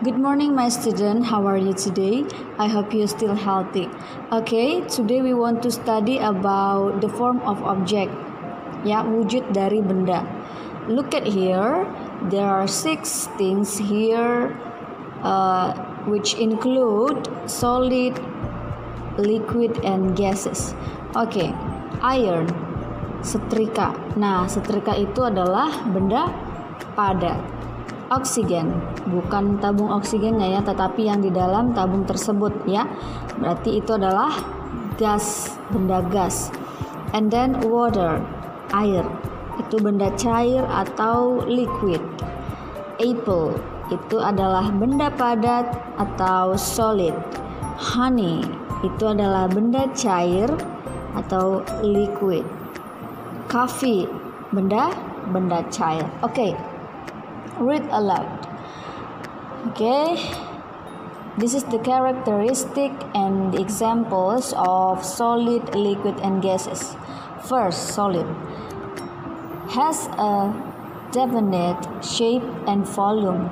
Good morning, my student. How are you today? I hope you're still healthy. Okay, today we want to study about the form of object. Ya, wujud dari benda. Look at here. There are 6 things here, which include solid, liquid, and gases. Okay, iron, setrika. Nah, setrika itu adalah benda padat. Oksigen, bukan tabung oksigennya ya, tetapi yang di dalam tabung tersebut ya. Berarti itu adalah gas, benda gas. And then water, air, itu benda cair atau liquid. Apple, itu adalah benda padat atau solid. Honey, itu adalah benda cair atau liquid. Coffee, benda cair. Okay. Read aloud. Okay, this is the characteristic and the examples of solid, liquid, and gases. First, solid has a definite shape and volume.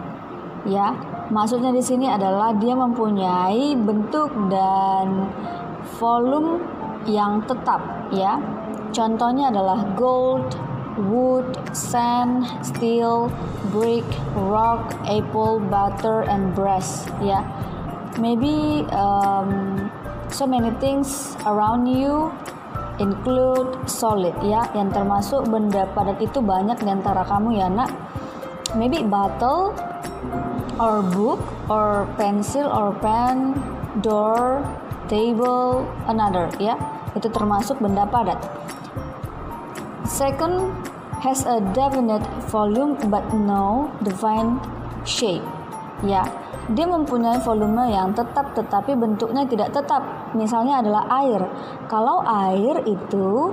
Ya, maksudnya di sini adalah dia mempunyai bentuk dan volume yang tetap. Ya, contohnya adalah gold, wood, sand, steel, brick, rock, apple, butter, and brass. Yeah, maybe so many things around you include solid. Ya, yang termasuk benda padat itu banyak di antara kamu ya nak. Maybe bottle, or book, or pencil, or pen, door, table, another. Ya, itu termasuk benda padat. Second, has a definite volume but no defined shape. Ya, dia mempunyai volume yang tetap tetapi bentuknya tidak tetap. Misalnya adalah air. Kalau air itu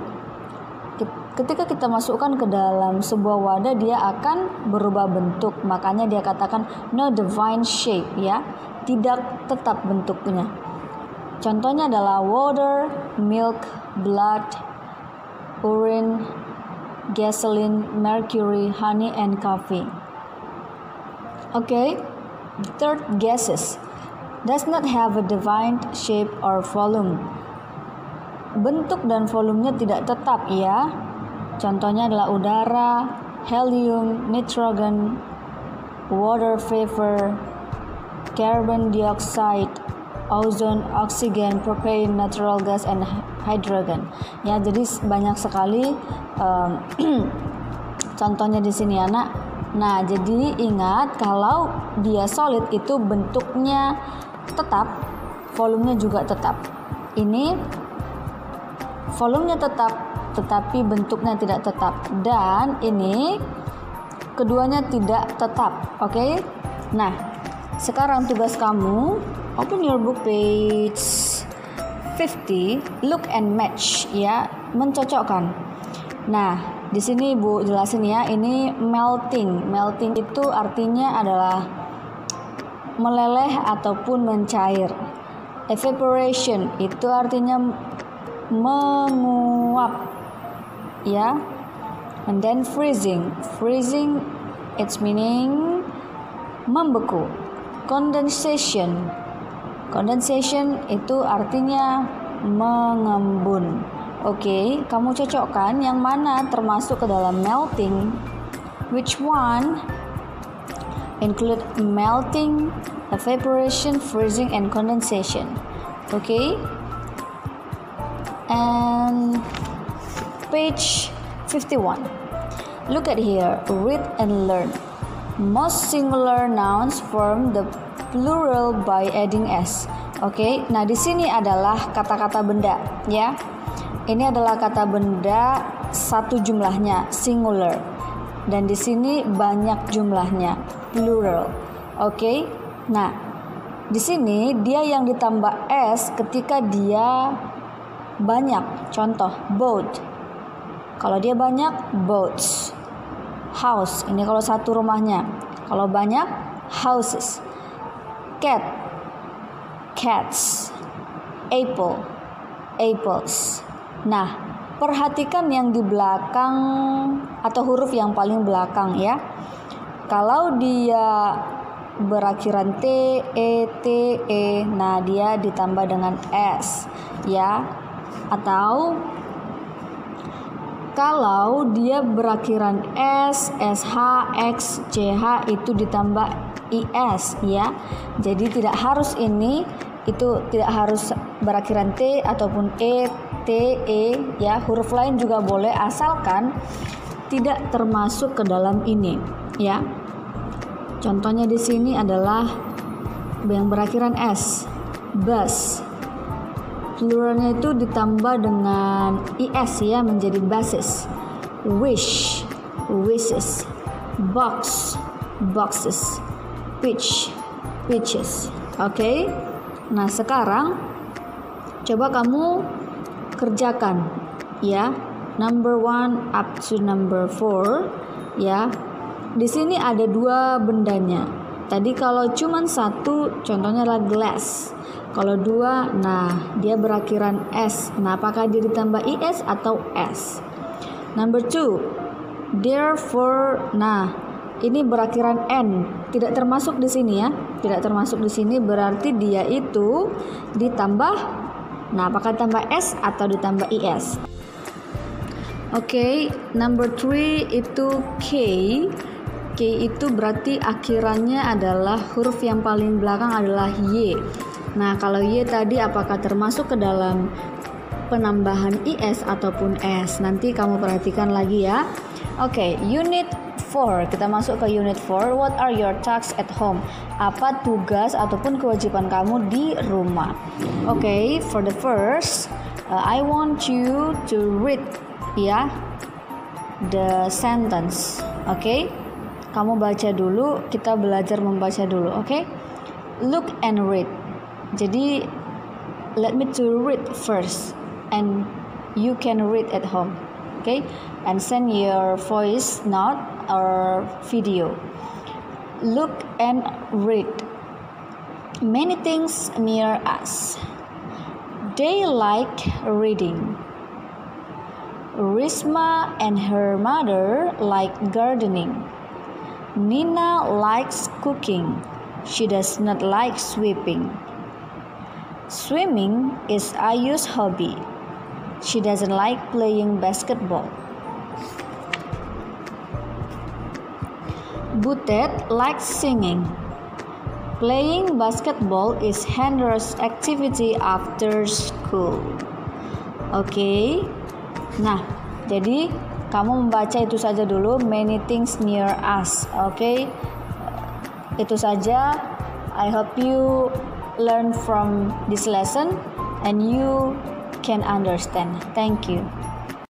ketika kita masukkan ke dalam sebuah wadah dia akan berubah bentuk. Makanya dia katakan no defined shape ya, tidak tetap bentuknya. Contohnya adalah water, milk, blood, urine, gasoline, mercury, honey, and coffee. Okay, third, gases does not have a defined shape or volume. Bentuk dan volumenya tidak tetap ya. Contohnya adalah udara, helium, nitrogen, water vapor, carbon dioxide, ozone, oksigen, propane, natural gas, and hydrogen. Ya, jadi banyak sekali contohnya di sini anak. Nah, jadi ingat kalau dia solid itu bentuknya tetap, volumenya juga tetap. Ini volumenya tetap, tetapi bentuknya tidak tetap. Dan ini keduanya tidak tetap. Oke? Nah, sekarang tugas kamu, open your book page 50, look and match ya, mencocokkan. Nah, di sini Ibu jelasin ya, ini melting. Melting itu artinya adalah meleleh ataupun mencair. Evaporation itu artinya menguap ya. And then freezing. Freezing its meaning membeku. Condensation. Condensation itu artinya mengembun. Oke, kamu cocokkan yang mana termasuk ke dalam melting. Which one include melting, evaporation, freezing, and condensation. Okay. And page 51. Look at here. Read and learn. Most singular nouns form the plural by adding s. Oke, nah di sini adalah kata-kata benda ya. Ini adalah kata benda satu jumlahnya, singular. Dan di sini banyak jumlahnya, plural. Oke. Nah, di sini dia yang ditambah s ketika dia banyak. Contoh, boat. Kalau dia banyak, boats. House, ini kalau satu rumahnya. Kalau banyak, houses. Cat, cats. Apple, apples. Nah, perhatikan yang di belakang atau huruf yang paling belakang ya. Kalau dia berakhiran T, E, T, E. Nah, dia ditambah dengan S, ya. Atau kalau dia berakhiran S, SH, X, CH itu ditambah IS, ya. Jadi tidak harus ini, itu tidak harus berakhiran T ataupun E, T, E, ya. Huruf lain juga boleh asalkan tidak termasuk ke dalam ini, ya. Contohnya di sini adalah yang berakhiran S, bus. Pluralnya itu ditambah dengan IS, ya, menjadi buses. Wish, wishes. Box, boxes. Peach, peaches. Oke. Nah, sekarang coba kamu kerjakan, ya. Number 1 up to number 4, ya. Di sini ada 2 bendanya. Tadi kalau cuma 1, contohnya adalah glass. Kalau 2, nah dia berakhiran S. Nah, apakah dia ditambah IS atau S? Number 2, therefore. Nah, ini berakhiran N. Tidak termasuk di sini, ya. Tidak termasuk di sini, berarti dia itu ditambah. Nah, apakah ditambah S atau ditambah IS? Oke, number 3 itu K. K itu berarti akhirannya adalah huruf yang paling belakang adalah Y. Nah, kalau Y tadi apakah termasuk ke dalam penambahan IS ataupun S? Nanti kamu perhatikan lagi, ya. Oke, unit 4. Kita masuk ke unit 4. What are your tasks at home? Apa tugas ataupun kewajiban kamu di rumah? Oke, for the first, I want you to read, ya, the sentence. Oke. Kamu baca dulu, kita belajar membaca dulu, oke? Look and read. Jadi, let me to read first, and you can read at home, okay? And send your voice note or video. Look and read. Many things near us. They like reading. Risma and her mother like gardening. Nina likes cooking. She does not like sweeping. Swimming is Ayu's hobby. She doesn't like playing basketball. Butet likes singing. Playing basketball is Hendra's activity after school. Oke. Nah, jadi kamu membaca itu saja dulu, many things near us. Oke. Itu saja. I hope you learn from this lesson and you can understand. Thank you.